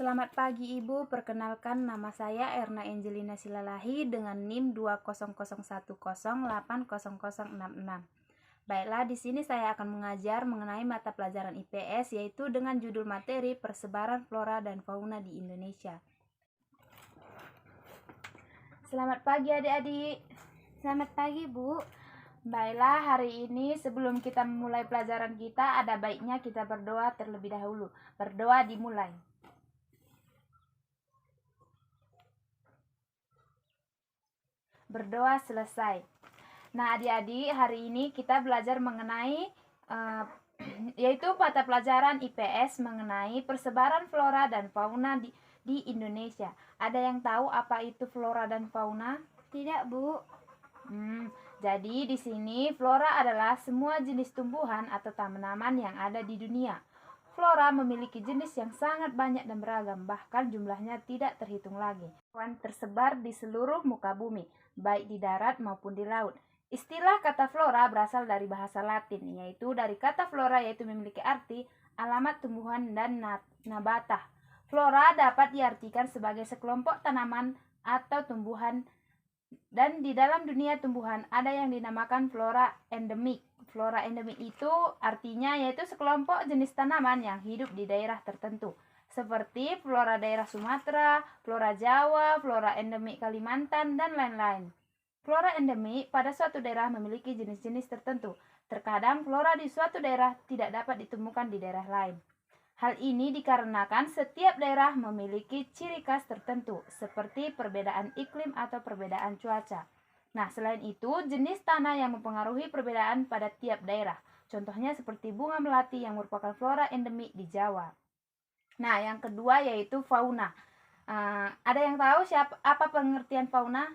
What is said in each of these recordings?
Selamat pagi Ibu, perkenalkan nama saya Erna Angelina Silalahi dengan NIM 200108066. Baiklah, di sini saya akan mengajar mengenai mata pelajaran IPS yaitu dengan judul materi persebaran flora dan fauna di Indonesia. Selamat pagi adik-adik. Selamat pagi, Bu. Baiklah, hari ini sebelum kita memulai pelajaran kita, ada baiknya kita berdoa terlebih dahulu. Berdoa dimulai. Berdoa selesai. Nah, adik-adik, hari ini kita belajar mengenai yaitu mata pelajaran IPS mengenai persebaran flora dan fauna di Indonesia. Ada yang tahu apa itu flora dan fauna? Tidak, Bu. Jadi di sini flora adalah semua jenis tumbuhan atau tanaman yang ada di dunia. Flora memiliki jenis yang sangat banyak dan beragam, bahkan jumlahnya tidak terhitung lagi. Hewan tersebar di seluruh muka bumi, baik di darat maupun di laut. Istilah kata flora berasal dari bahasa Latin, yaitu dari kata flora yaitu memiliki arti alamat tumbuhan dan nabatah. Flora dapat diartikan sebagai sekelompok tanaman atau tumbuhan, dan di dalam dunia tumbuhan ada yang dinamakan flora endemik. Flora endemik itu artinya yaitu sekelompok jenis tanaman yang hidup di daerah tertentu, seperti flora daerah Sumatera, flora Jawa, flora endemik Kalimantan, dan lain-lain. Flora endemik pada suatu daerah memiliki jenis-jenis tertentu. Terkadang flora di suatu daerah tidak dapat ditemukan di daerah lain. Hal ini dikarenakan setiap daerah memiliki ciri khas tertentu, seperti perbedaan iklim atau perbedaan cuaca. Nah, selain itu, jenis tanah yang mempengaruhi perbedaan pada tiap daerah. Contohnya seperti bunga melati yang merupakan flora endemik di Jawa. Nah, yang kedua yaitu fauna. Ada yang tahu apa pengertian fauna?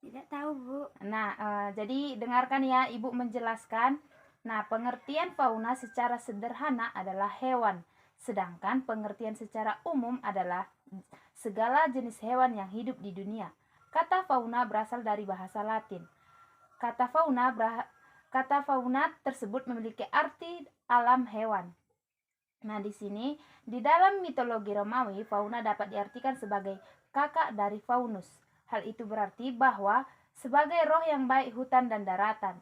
Tidak tahu, Bu. Nah, jadi dengarkan ya, Ibu menjelaskan. Nah, pengertian fauna secara sederhana adalah hewan, sedangkan pengertian secara umum adalah segala jenis hewan yang hidup di dunia. Kata fauna berasal dari bahasa Latin. Kata fauna tersebut memiliki arti alam hewan. Nah, di sini di dalam mitologi Romawi, fauna dapat diartikan sebagai kakak dari faunus. Hal itu berarti bahwa sebagai roh yang baik hutan dan daratan.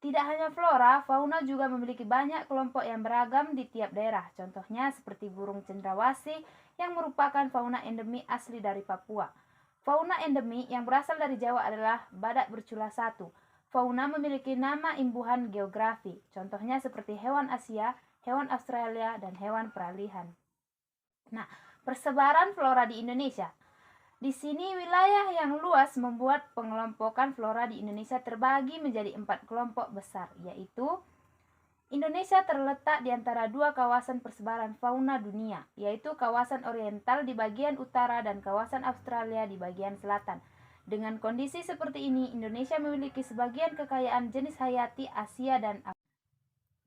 Tidak hanya flora, fauna juga memiliki banyak kelompok yang beragam di tiap daerah. Contohnya seperti burung cendrawasih yang merupakan fauna endemik asli dari Papua. Fauna endemik yang berasal dari Jawa adalah badak bercula satu. Fauna memiliki nama imbuhan geografi. Contohnya seperti hewan Asia, hewan Australia, dan hewan peralihan. Nah, persebaran flora di Indonesia. Di sini wilayah yang luas membuat pengelompokan flora di Indonesia terbagi menjadi 4 kelompok besar, yaitu Indonesia terletak di antara dua kawasan persebaran fauna dunia, yaitu kawasan oriental di bagian utara dan kawasan Australia di bagian selatan. Dengan kondisi seperti ini, Indonesia memiliki sebagian kekayaan jenis hayati Asia dan Afrika.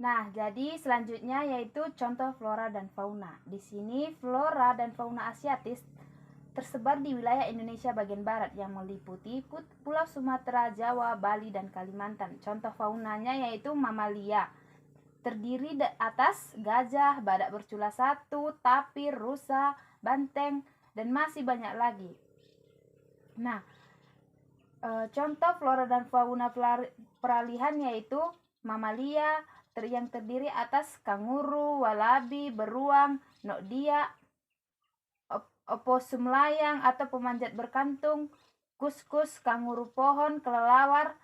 Nah, jadi selanjutnya yaitu contoh flora dan fauna. Di sini flora dan fauna asiatis tersebar di wilayah Indonesia bagian barat yang meliputi Pulau Sumatera, Jawa, Bali, dan Kalimantan. Contoh faunanya yaitu mamalia, terdiri atas gajah, badak bercula satu, tapir, rusa, banteng, dan masih banyak lagi. Nah, contoh flora dan fauna peralihan yaitu mamalia yang terdiri atas kanguru, walabi, beruang, nokdia, oposum layang atau pemanjat berkantung, kuskus, kanguru pohon, kelelawar,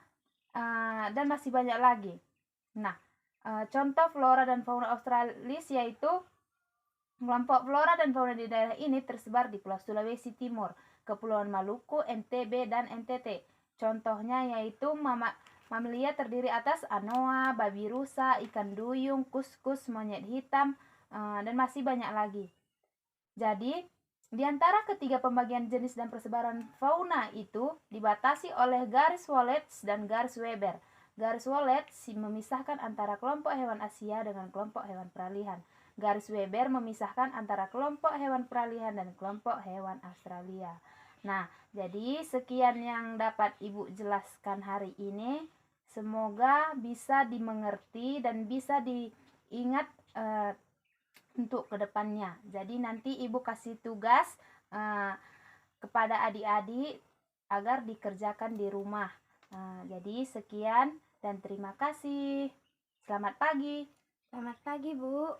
dan masih banyak lagi. Nah, contoh flora dan fauna australis yaitu kelompok flora dan fauna di daerah ini tersebar di Pulau Sulawesi Timur, Kepulauan Maluku, NTB, dan NTT. Contohnya yaitu mamalia terdiri atas anoa, babi rusa, ikan duyung, kuskus, monyet hitam, dan masih banyak lagi. Jadi, di antara ketiga pembagian jenis dan persebaran fauna itu dibatasi oleh garis Wallace dan garis Weber. Garis Wallace memisahkan antara kelompok hewan Asia dengan kelompok hewan peralihan. Garis Weber memisahkan antara kelompok hewan peralihan dan kelompok hewan Australia. Nah, jadi sekian yang dapat Ibu jelaskan hari ini. Semoga bisa dimengerti dan bisa diingat untuk kedepannya. Jadi nanti Ibu kasih tugas kepada adik-adik agar dikerjakan di rumah. Jadi sekian dan terima kasih. Selamat pagi. Selamat pagi, Bu.